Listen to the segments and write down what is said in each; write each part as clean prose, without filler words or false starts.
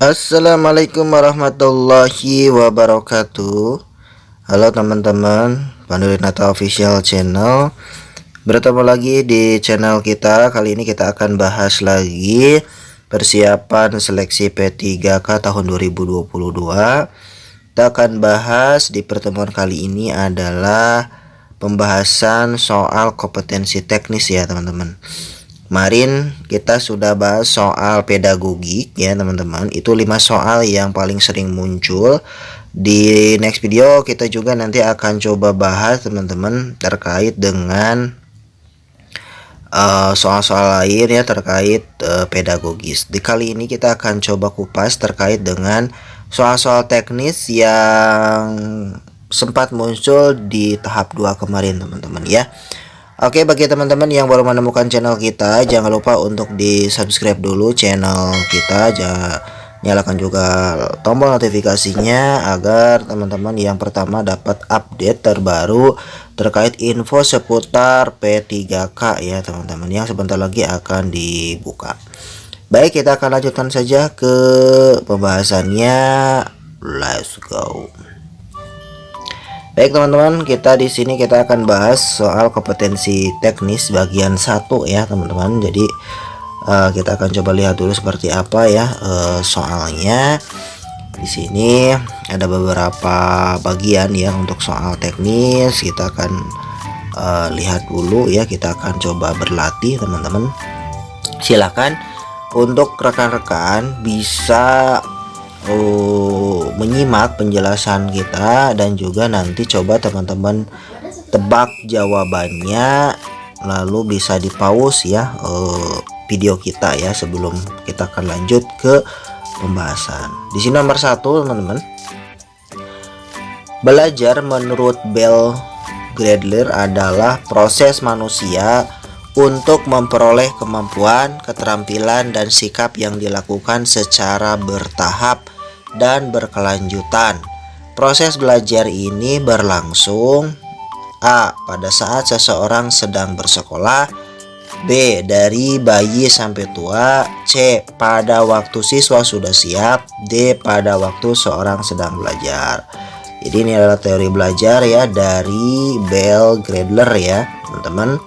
Assalamualaikum warahmatullahi wabarakatuh. Halo teman-teman, Pandurinata Official Channel. Bertemu lagi di channel kita. Kali ini kita akan bahas lagi persiapan seleksi P3K tahun 2022. Kita akan bahas di pertemuan kali ini adalah pembahasan soal kompetensi teknis ya teman-teman. Kemarin kita sudah bahas soal pedagogik ya teman-teman. Itu 5 soal yang paling sering muncul. Di next video kita juga nanti akan coba bahas teman-teman terkait dengan soal-soal lain ya terkait pedagogis. Di kali ini kita akan coba kupas terkait dengan soal-soal teknis yang sempat muncul di tahap 2 kemarin teman-teman ya. Oke, bagi teman-teman yang baru menemukan channel kita, jangan lupa untuk di subscribe dulu channel kita, nyalakan juga tombol notifikasinya agar teman-teman yang pertama dapat update terbaru terkait info seputar P3K ya teman-teman, yang sebentar lagi akan dibuka. Baik, kita akan lanjutkan saja ke pembahasannya. Let's go. Baik teman-teman, kita di sini kita akan bahas soal kompetensi teknis bagian 1 ya teman-teman. Jadi kita akan coba lihat dulu seperti apa ya soalnya. Di sini ada beberapa bagian ya untuk soal teknis. Kita akan lihat dulu ya, kita akan coba berlatih teman-teman. Silakan untuk rekan-rekan bisa menyimak penjelasan kita dan juga nanti coba teman-teman tebak jawabannya, lalu bisa di pause ya video kita ya sebelum kita akan lanjut ke pembahasan. Di sini nomor 1 teman-teman, belajar menurut Bell Gradler adalah proses manusia untuk memperoleh kemampuan, keterampilan, dan sikap yang dilakukan secara bertahap dan berkelanjutan. Proses belajar ini berlangsung A. pada saat seseorang sedang bersekolah, B. dari bayi sampai tua, C. pada waktu siswa sudah siap, D. pada waktu seorang sedang belajar. Jadi ini adalah teori belajar ya dari Bell Gradler ya teman-teman.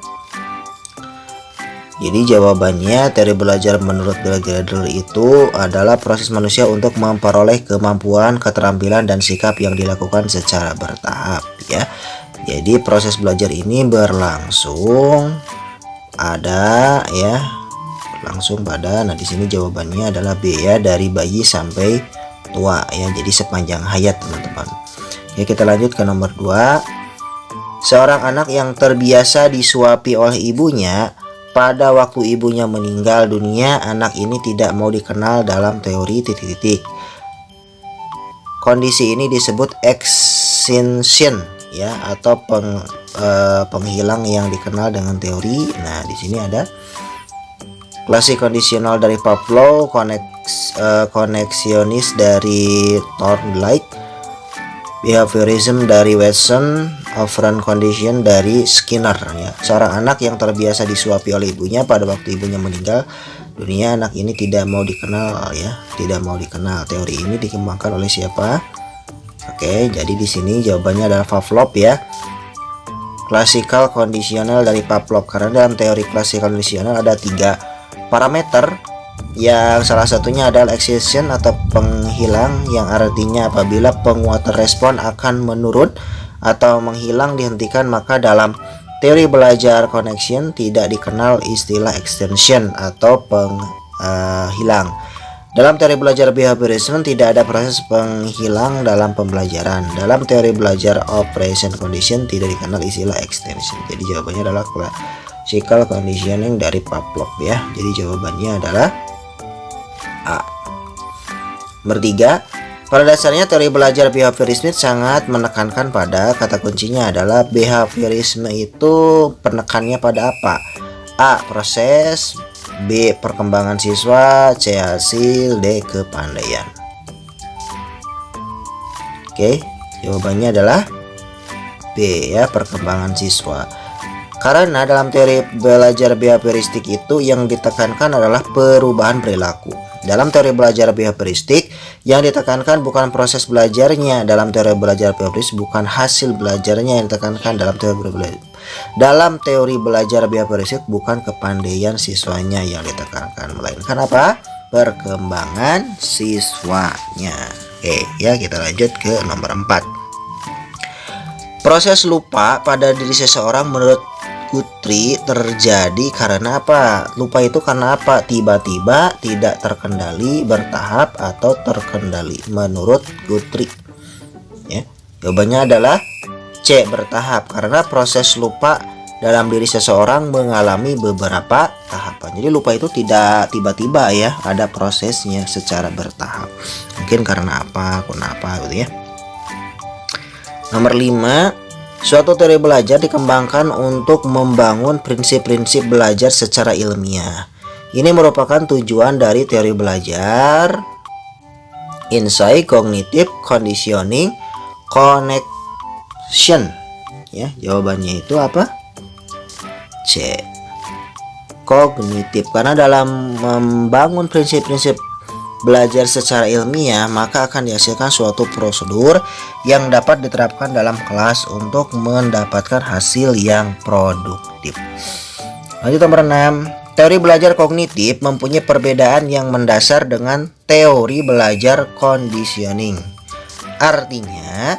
Jadi jawabannya teori belajar menurut Bell Gradler itu adalah proses manusia untuk memperoleh kemampuan, keterampilan, dan sikap yang dilakukan secara bertahap ya. Jadi proses belajar ini berlangsung ada ya, berlangsung pada, nah di sini jawabannya adalah B ya, dari bayi sampai tua ya. Jadi sepanjang hayat teman-teman. Ya, kita lanjut ke nomor 2. Seorang anak yang terbiasa disuapi oleh ibunya, pada waktu ibunya meninggal dunia, anak ini tidak mau dikenal dalam teori titik-titik. Kondisi ini disebut extinction ya, atau penghilang yang dikenal dengan teori. Nah, di sini ada klasik kondisional dari Pavlov, koneksionis dari Thorndike, behaviorism dari Watson, operant condition dari Skinner ya. Seorang anak yang terbiasa disuapi oleh ibunya, pada waktu ibunya meninggal dunia, anak ini tidak mau dikenal ya, tidak mau dikenal. Teori ini dikembangkan oleh siapa? Oke, jadi di sini jawabannya adalah Pavlov ya. Classical conditional dari Pavlov, karena dalam teori classical conditional ada 3 parameter yang salah satunya adalah excitation atau penghilang, yang artinya apabila penguatan respon akan menurun atau menghilang dihentikan, maka dalam teori belajar connection tidak dikenal istilah extension atau penghilang. Dalam teori belajar behaviorism tidak ada proses penghilang dalam pembelajaran. Dalam teori belajar operation condition tidak dikenal istilah extension. Jadi jawabannya adalah classical conditioning dari Pavlov ya. Jadi jawabannya adalah A. Nomor 3, pada dasarnya teori belajar behaviorisme sangat menekankan pada kata kuncinya adalah behaviorisme itu penekannya pada apa? A. proses, B. perkembangan siswa, C. hasil, D. kepandaian. Oke, jawabannya adalah B ya, perkembangan siswa. Karena dalam teori belajar behavioristik itu yang ditekankan adalah perubahan perilaku Dalam teori belajar behavioristik, yang ditekankan bukan proses belajarnya. Dalam teori belajar behavioristik, bukan hasil belajarnya yang ditekankan. Dalam teori belajar behavioristik, bukan kepandaian siswanya yang ditekankan, melainkan apa? Perkembangan siswanya. Oke, ya kita lanjut ke nomor 4. Proses lupa pada diri seseorang menurut Guthrie terjadi karena apa? Lupa itu karena apa? Tiba-tiba, tidak terkendali, bertahap, atau terkendali menurut Guthrie. Ya, jawabannya adalah C, bertahap, karena proses lupa dalam diri seseorang mengalami beberapa tahapan. Jadi lupa itu tidak tiba-tiba ya, ada prosesnya secara bertahap. Mungkin karena apa, kenapa gitu ya. Nomor 5. Suatu teori belajar dikembangkan untuk membangun prinsip-prinsip belajar secara ilmiah. Ini merupakan tujuan dari teori belajar. Insight, cognitive, conditioning, connection. Ya, jawabannya itu apa? C. Kognitif, karena dalam membangun prinsip-prinsip belajar secara ilmiah, maka akan dihasilkan suatu prosedur yang dapat diterapkan dalam kelas untuk mendapatkan hasil yang produktif. Lanjut nomor 6. Teori belajar kognitif mempunyai perbedaan yang mendasar dengan teori belajar conditioning. Artinya,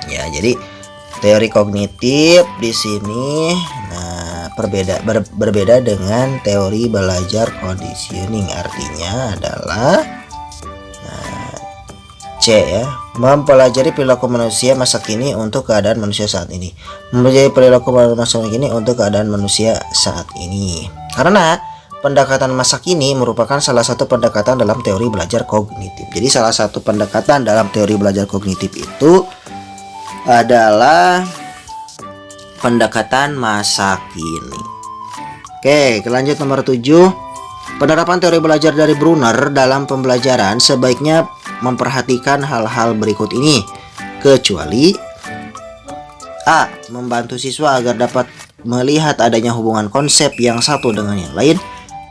ya jadi teori kognitif di sini berbeda dengan teori belajar conditioning. Artinya adalah C ya, mempelajari perilaku manusia masa kini untuk keadaan manusia saat ini. Mempelajari perilaku manusia kini untuk keadaan manusia saat ini. Karena pendekatan masa kini merupakan salah satu pendekatan dalam teori belajar kognitif. Jadi salah satu pendekatan dalam teori belajar kognitif itu adalah pendekatan masa kini. Oke, lanjut nomor 7. Penerapan teori belajar dari Brunner dalam pembelajaran sebaiknya memperhatikan hal-hal berikut ini, kecuali A. Membantu siswa agar dapat melihat adanya hubungan konsep yang satu dengan yang lain.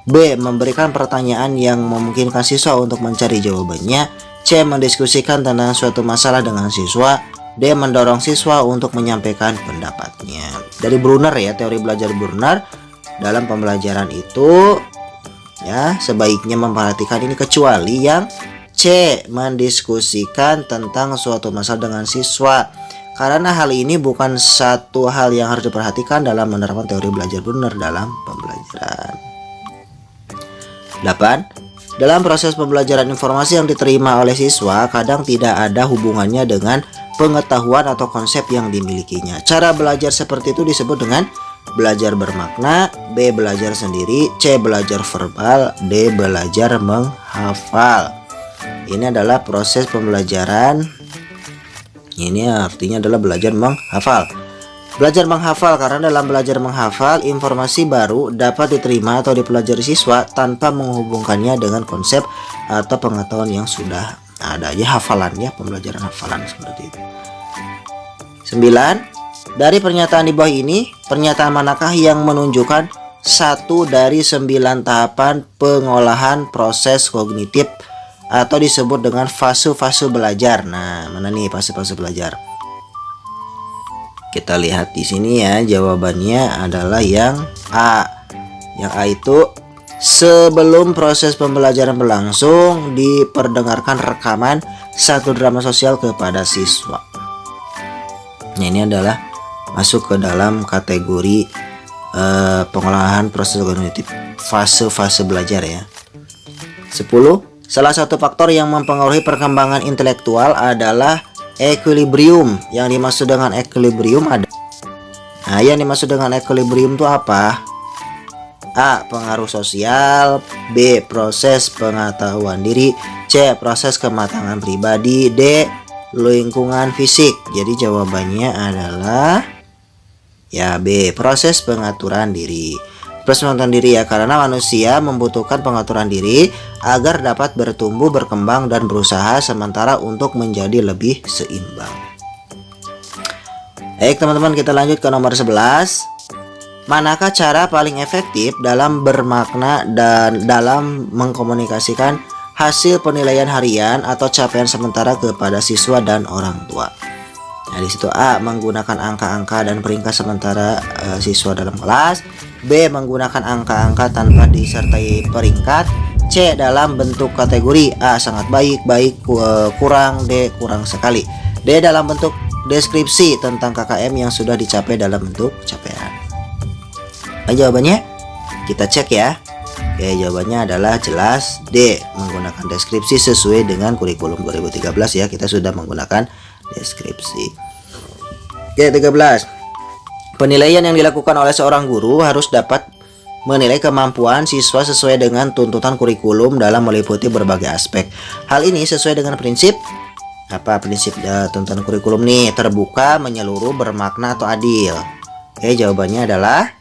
B. Memberikan pertanyaan yang memungkinkan siswa untuk mencari jawabannya. C. Mendiskusikan tentang suatu masalah dengan siswa. D. Mendorong siswa untuk menyampaikan pendapatnya. Dari Brunner ya, teori belajar Brunner dalam pembelajaran itu ya sebaiknya memperhatikan ini, kecuali yang C. Mendiskusikan tentang suatu masalah dengan siswa. Karena hal ini bukan satu hal yang harus diperhatikan dalam menerapkan teori belajar Brunner dalam pembelajaran. 8. Dalam proses pembelajaran, informasi yang diterima oleh siswa kadang tidak ada hubungannya dengan pengetahuan atau konsep yang dimilikinya. Cara belajar seperti itu disebut dengan belajar bermakna. B. Belajar sendiri. C. Belajar verbal. D. Belajar menghafal. Ini adalah proses pembelajaran. Ini artinya adalah belajar menghafal. Belajar menghafal karena dalam belajar menghafal, informasi baru dapat diterima atau dipelajari siswa tanpa menghubungkannya dengan konsep atau pengetahuan yang sudah ada. Ya, hafalan ya, pembelajaran hafalan seperti itu. 9. Dari pernyataan di bawah ini, pernyataan manakah yang menunjukkan satu dari 9 tahapan pengolahan proses kognitif atau disebut dengan fase-fase belajar? Nah, mana nih fase-fase belajar? Kita lihat di sini ya, jawabannya adalah yang A. Yang A itu sebelum proses pembelajaran berlangsung, diperdengarkan rekaman satu drama sosial kepada siswa. Nah, ini adalah masuk ke dalam kategori pengolahan proses kognitif fase-fase belajar ya. 10. Salah satu faktor yang mempengaruhi perkembangan intelektual adalah equilibrium. Yang dimaksud dengan equilibrium ada. Nah, yang dimaksud dengan equilibrium itu apa? A. Pengaruh sosial. B. Proses pengetahuan diri. C. Proses kematangan pribadi. D. Lingkungan fisik. Jadi jawabannya adalah ya B. Proses pengaturan diri. Proses pengaturan diri ya, karena manusia membutuhkan pengaturan diri agar dapat bertumbuh, berkembang, dan berusaha sementara untuk menjadi lebih seimbang. Baik teman-teman, kita lanjut ke nomor 11. Manakah cara paling efektif dalam bermakna dan dalam mengkomunikasikan hasil penilaian harian atau capaian sementara kepada siswa dan orang tua? Nah, di situ A, menggunakan angka-angka dan peringkat sementara siswa dalam kelas. B, menggunakan angka-angka tanpa disertai peringkat. C, dalam bentuk kategori. A, sangat baik, baik, kurang. D, kurang sekali. D, dalam bentuk deskripsi tentang KKM yang sudah dicapai dalam bentuk capaian. Nah, jawabannya kita cek ya. Oke, jawabannya adalah jelas D, menggunakan deskripsi sesuai dengan kurikulum 2013 ya. Kita sudah menggunakan deskripsi. Oke, 13. Penilaian yang dilakukan oleh seorang guru harus dapat menilai kemampuan siswa sesuai dengan tuntutan kurikulum dalam meliputi berbagai aspek. Hal ini sesuai dengan prinsip apa? Prinsip tuntutan kurikulum nih, terbuka, menyeluruh, bermakna atau adil. Oke, jawabannya adalah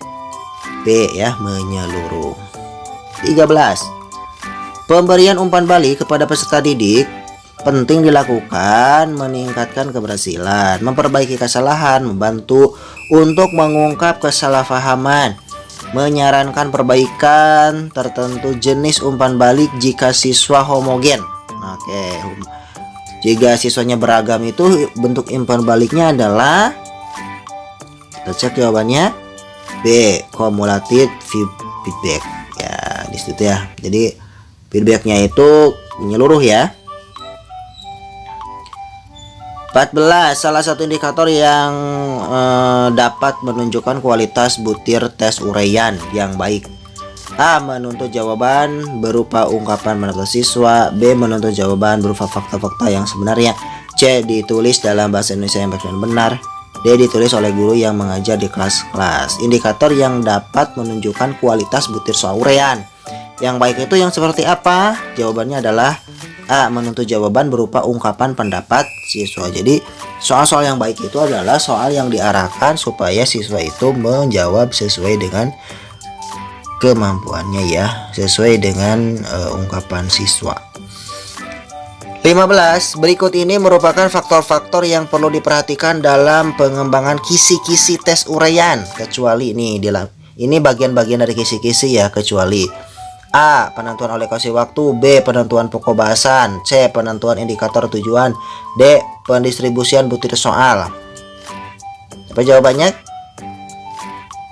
B ya, menyeluruh. 13. Pemberian umpan balik kepada peserta didik penting dilakukan meningkatkan keberhasilan, memperbaiki kesalahan, membantu untuk mengungkap kesalahpahaman, menyarankan perbaikan tertentu jenis umpan balik jika siswa homogen. Oke, jika siswanya beragam itu bentuk umpan baliknya adalah, kita cek jawabannya B, cumulative feedback. Ya, di situ ya. Jadi feedbacknya itu menyeluruh ya. 14. Salah satu indikator yang dapat menunjukkan kualitas butir tes uraian yang baik. A, menuntut jawaban berupa ungkapan pendapat siswa. B, menuntut jawaban berupa fakta-fakta yang sebenarnya. C, ditulis dalam bahasa Indonesia yang baik dan benar. D, ditulis oleh guru yang mengajar di kelas-kelas. Indikator yang dapat menunjukkan kualitas butir soal uraian yang baik itu yang seperti apa? Jawabannya adalah A, menuntut jawaban berupa ungkapan pendapat siswa. Jadi soal-soal yang baik itu adalah soal yang diarahkan supaya siswa itu menjawab sesuai dengan kemampuannya ya, sesuai dengan ungkapan siswa. 15. Berikut ini merupakan faktor-faktor yang perlu diperhatikan dalam pengembangan kisi-kisi tes uraian, kecuali ini bagian-bagian dari kisi-kisi ya, kecuali A, penentuan alokasi waktu. B, penentuan pokok bahasan. C, penentuan indikator tujuan. D, pendistribusian butir soal. Apa jawabannya?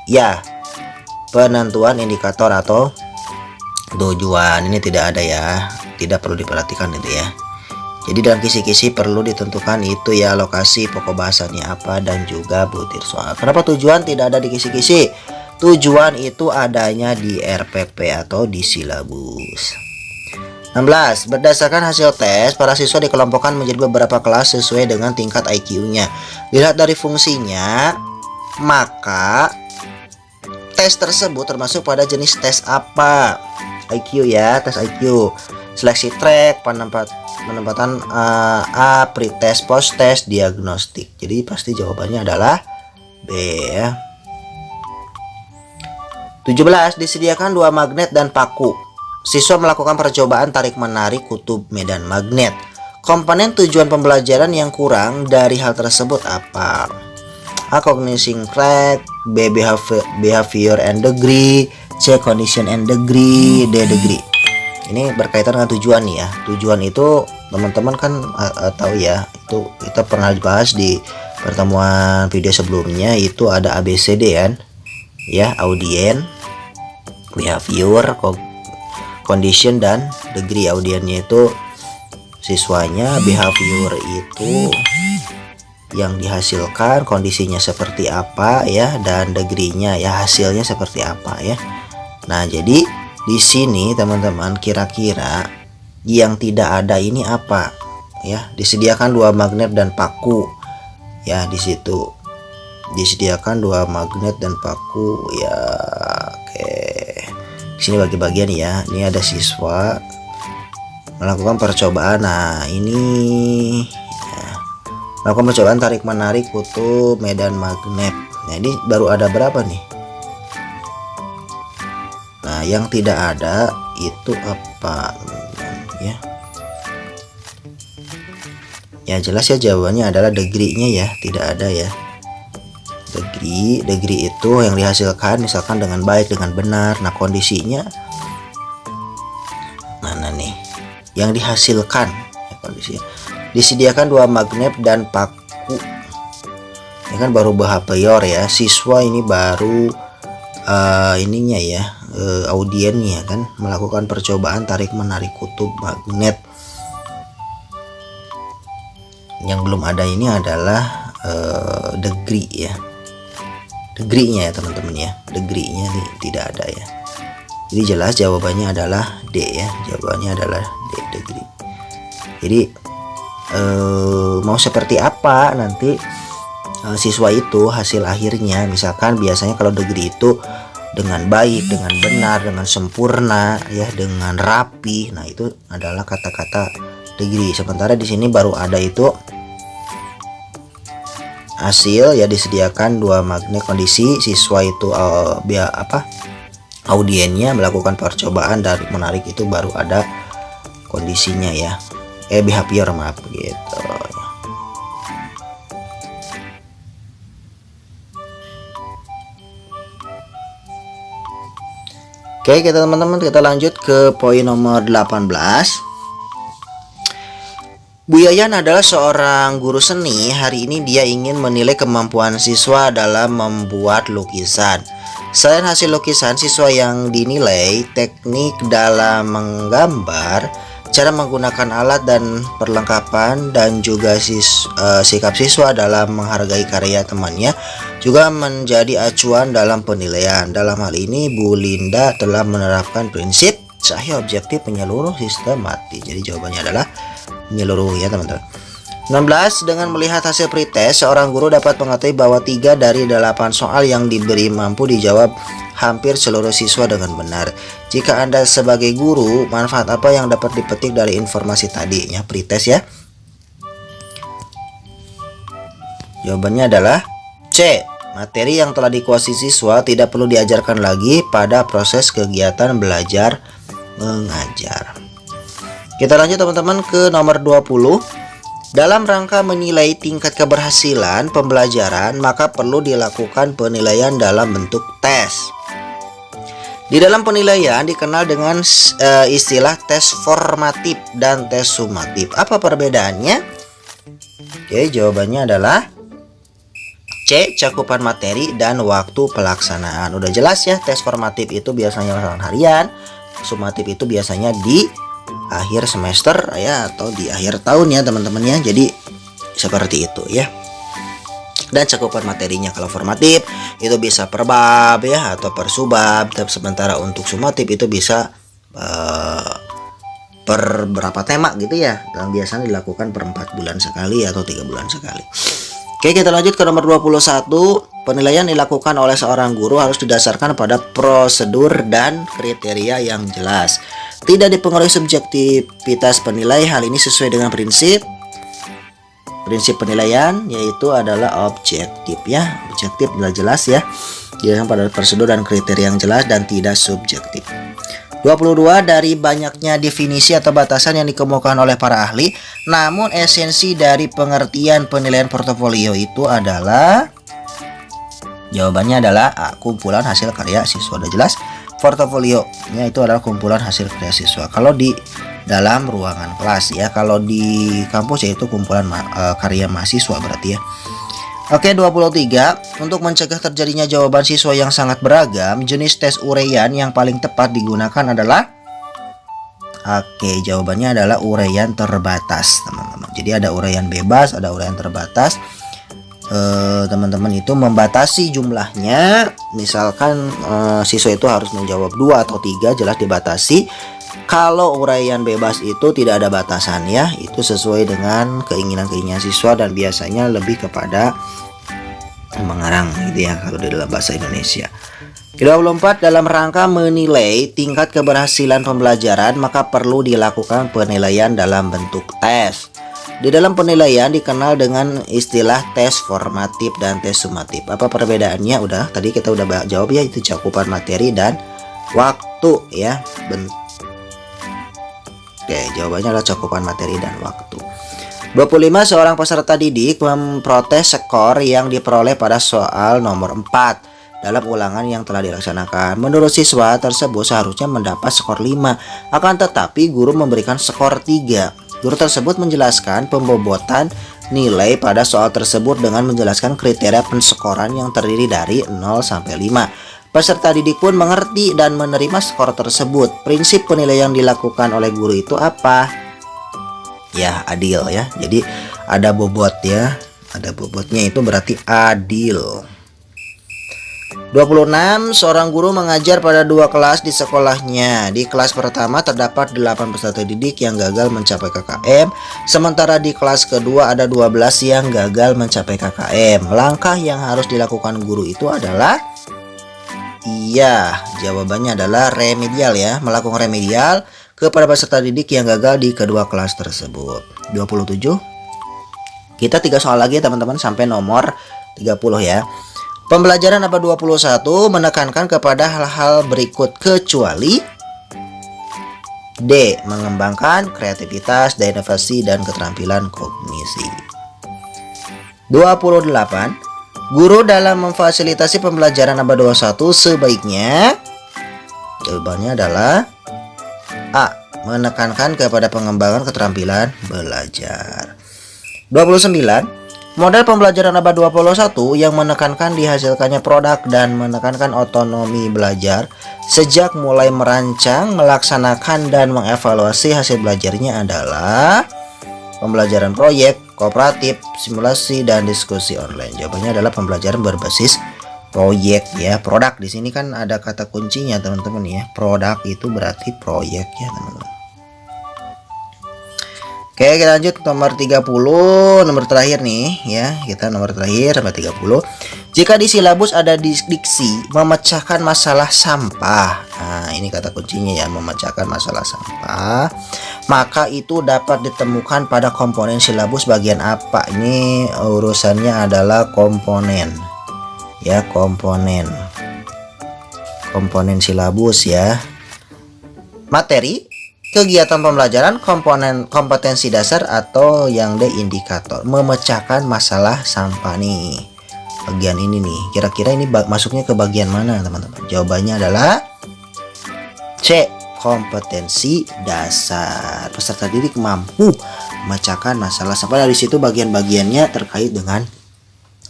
Ya, penentuan indikator atau tujuan. Ini tidak ada ya, tidak perlu diperhatikan itu ya. Jadi dalam kisi-kisi perlu ditentukan itu ya, alokasi, pokok bahasannya apa, dan juga butir soal. Kenapa tujuan tidak ada di kisi-kisi? Tujuan itu adanya di RPP atau di silabus. 16. Berdasarkan hasil tes, para siswa dikelompokkan menjadi beberapa kelas sesuai dengan tingkat IQ-nya. Dilihat dari fungsinya, maka tes tersebut termasuk pada jenis tes apa? IQ ya, tes IQ. Seleksi track, penempatan A, pretest, post-test, diagnostik. Jadi pasti jawabannya adalah B ya. 17. Disediakan 2 magnet dan paku. Siswa melakukan percobaan tarik-menarik kutub medan magnet. Komponen tujuan pembelajaran yang kurang dari hal tersebut apa? A, cognition track. B, behavior and degree. C, condition and degree. D, degree. Ini berkaitan dengan tujuan nih ya. Tujuan itu teman-teman kan tahu ya, itu kita pernah dibahas di pertemuan video sebelumnya. Itu ada ABCD kan ya, audien, behavior, condition, dan degree. Audiennya itu siswanya, behavior itu yang dihasilkan, kondisinya seperti apa ya, dan degree-nya ya, hasilnya seperti apa ya. Nah, jadi di sini teman-teman, kira-kira yang tidak ada ini apa ya? Disediakan 2 magnet dan paku ya, di situ disediakan 2 magnet dan paku ya. Oke, di sini bagi bagian ya. Ini ada siswa melakukan percobaan. Nah, ini ya, melakukan percobaan tarik menarik kutub medan magnet. Nah, ini baru ada berapa nih? Nah, yang tidak ada itu apa ya? Ya jelas ya, jawabannya adalah degree-nya ya, tidak ada ya. Degree itu itu yang dihasilkan misalkan dengan baik, dengan benar. Nah, kondisinya mana nih? Yang dihasilkan ya, kondisinya disediakan 2 magnet dan paku. Ini kan baru behavior ya. Siswa ini baru ininya ya, audiennya kan melakukan percobaan tarik menarik kutub magnet. Yang belum ada ini adalah degree ya, degree-nya ya teman-teman ya, degree-nya nih tidak ada ya. Jadi jelas jawabannya adalah D ya, jawabannya adalah D, degree. Jadi mau seperti apa nanti siswa itu hasil akhirnya, misalkan biasanya kalau degree itu dengan baik, dengan benar, dengan sempurna ya, dengan rapi. Nah, itu adalah kata-kata degree. Sementara di sini baru ada itu hasil ya, disediakan 2 magnet, kondisi siswa itu audiennya melakukan percobaan dari menarik, itu baru ada kondisinya ya, behavior maaf gitu. Oke, kita teman-teman kita lanjut ke poin nomor 18. Bu Yayan adalah seorang guru seni. Hari ini dia ingin menilai kemampuan siswa dalam membuat lukisan. Selain hasil lukisan, siswa yang dinilai teknik dalam menggambar, cara menggunakan alat dan perlengkapan, dan juga sikap siswa dalam menghargai karya temannya juga menjadi acuan dalam penilaian. Dalam hal ini, Bu Linda telah menerapkan prinsip sahih, objektif, menyeluruh, sistematis. Jadi jawabannya adalah menyeluruh ya teman-teman. 16. Dengan melihat hasil pretest, seorang guru dapat mengetahui bahwa 3 dari 8 soal yang diberi mampu dijawab hampir seluruh siswa dengan benar. Jika Anda sebagai guru, manfaat apa yang dapat dipetik dari informasi tadi ya, pretest ya? Jawabannya adalah C. Materi yang telah dikuasai siswa tidak perlu diajarkan lagi pada proses kegiatan belajar mengajar. Kita lanjut teman-teman ke nomor 20. Dalam rangka menilai tingkat keberhasilan pembelajaran, maka perlu dilakukan penilaian dalam bentuk tes. Di dalam penilaian dikenal dengan istilah tes formatif dan tes sumatif. Apa perbedaannya? Oke, jawabannya adalah C. Cakupan materi dan waktu pelaksanaan. Udah jelas ya, tes formatif itu biasanya ulangan harian, sumatif itu biasanya di akhir semester ya, atau di akhir tahun ya teman-teman ya. Jadi seperti itu ya. Dan cakupan materinya kalau formatif itu bisa per bab ya, atau per subbab. Sementara untuk sumatif itu bisa per berapa tema gitu ya, dan biasanya dilakukan per 4 bulan sekali atau 3 bulan sekali. Oke, kita lanjut ke nomor 21. Penilaian dilakukan oleh seorang guru harus didasarkan pada prosedur dan kriteria yang jelas. Tidak dipengaruhi subjektivitas penilai. Hal ini sesuai dengan prinsip penilaian, yaitu adalah objektif ya. Objektif adalah jelas ya, didasarkan pada prosedur dan kriteria yang jelas dan tidak subjektif. 22. Dari banyaknya definisi atau batasan yang dikemukakan oleh para ahli, namun esensi dari pengertian penilaian portofolio itu adalah, jawabannya adalah A. Kumpulan hasil karya siswa. Udah jelas, portofolionya itu adalah kumpulan hasil karya siswa kalau di dalam ruangan kelas ya. Kalau di kampus yaitu kumpulan karya mahasiswa berarti ya. Oke, 23. Untuk mencegah terjadinya jawaban siswa yang sangat beragam, jenis tes uraian yang paling tepat digunakan adalah, oke, jawabannya adalah uraian terbatas teman-teman. Jadi ada uraian bebas, ada uraian terbatas. Teman-teman itu membatasi jumlahnya. Misalkan siswa itu harus menjawab 2 atau 3, jelas dibatasi. Kalau uraian bebas itu tidak ada batasan ya, itu sesuai dengan keinginan siswa dan biasanya lebih kepada mengarang gitu ya kalau di dalam bahasa Indonesia. 24. Dalam rangka menilai tingkat keberhasilan pembelajaran, maka perlu dilakukan penilaian dalam bentuk tes. Di dalam penilaian dikenal dengan istilah tes formatif dan tes sumatif. Apa perbedaannya? Udah tadi kita udah jawab ya, itu cakupan materi dan waktu ya. Oke, jawabannya adalah cakupan materi dan waktu. 25. Seorang peserta didik memprotes skor yang diperoleh pada soal nomor 4. dalam ulangan yang telah dilaksanakan. Menurut siswa tersebut seharusnya mendapat skor 5, akan tetapi guru memberikan skor 3. Guru tersebut menjelaskan pembobotan nilai pada soal tersebut dengan menjelaskan kriteria penskoran yang terdiri dari 0 sampai 5. Peserta didik pun mengerti dan menerima skor tersebut. Prinsip penilaian yang dilakukan oleh guru itu apa? Ya, adil ya. Jadi ada bobot ya. Ada bobotnya, itu berarti adil. 26. Seorang guru mengajar pada 2 kelas di sekolahnya. Di kelas pertama terdapat 8 peserta didik yang gagal mencapai KKM, sementara di kelas kedua ada 12 yang gagal mencapai KKM. Langkah yang harus dilakukan guru itu adalah, iya, jawabannya adalah remedial ya, melakukan remedial kepada peserta didik yang gagal di kedua kelas tersebut. 27. Kita 3 soal lagi teman-teman sampai nomor 30 ya. Pembelajaran abad 21 menekankan kepada hal-hal berikut kecuali D. Mengembangkan kreativitas, inovasi, dan keterampilan kognisi. 28. Guru dalam memfasilitasi pembelajaran abad 21 sebaiknya, jawabannya adalah A. Menekankan kepada pengembangan keterampilan belajar. 29. Model pembelajaran abad 21 yang menekankan dihasilkannya produk dan menekankan otonomi belajar sejak mulai merancang, melaksanakan, dan mengevaluasi hasil belajarnya adalah pembelajaran proyek, kooperatif, simulasi, dan diskusi online. Jawabannya adalah pembelajaran berbasis proyek ya. Produk di sini kan ada kata kuncinya teman-teman ya. Produk itu berarti proyek ya teman-teman. Oke, kita lanjut nomor 30, nomor terakhir nih ya. Kita nomor terakhir sampai 30. Jika di silabus ada diksi memecahkan masalah sampah. Nah, ini kata kuncinya ya, memecahkan masalah sampah. Maka itu dapat ditemukan pada komponen silabus bagian apa? Ini urusannya adalah komponen. Ya, komponen silabus ya. Materi, kegiatan pembelajaran, komponen kompetensi dasar, atau yang D indikator. Memecahkan masalah sampah nih, bagian ini nih. Kira-kira ini masuknya ke bagian mana teman-teman? Jawabannya adalah C. Kompetensi dasar. Peserta didik mampu memecahkan masalah sampah. Dari situ bagian-bagiannya terkait dengan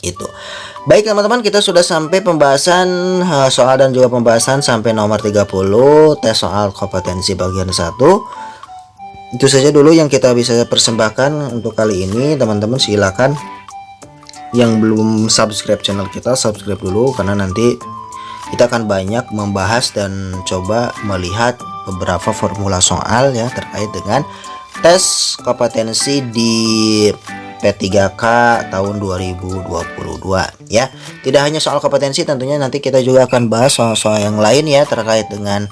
itu. Baik teman-teman, kita sudah sampai pembahasan soal dan juga pembahasan sampai nomor 30 tes soal kompetensi bagian 1. Itu saja dulu yang kita bisa persembahkan untuk kali ini. Teman-teman silakan yang belum subscribe channel kita, subscribe dulu, karena nanti kita akan banyak membahas dan coba melihat beberapa formula soal ya terkait dengan tes kompetensi di P3K tahun 2022 ya. Tidak hanya soal kompetensi, tentunya nanti kita juga akan bahas soal-soal yang lain ya terkait dengan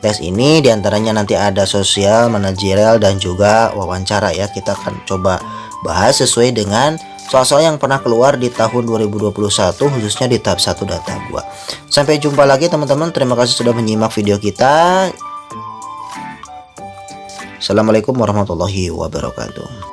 tes ini. Di antaranya nanti ada sosial, manajerial, dan juga wawancara ya. Kita akan coba bahas sesuai dengan soal-soal yang pernah keluar di tahun 2021, khususnya di tahap 1 dan tahap 2. Sampai jumpa lagi teman-teman. Terima kasih sudah menyimak video kita. Assalamualaikum warahmatullahi wabarakatuh.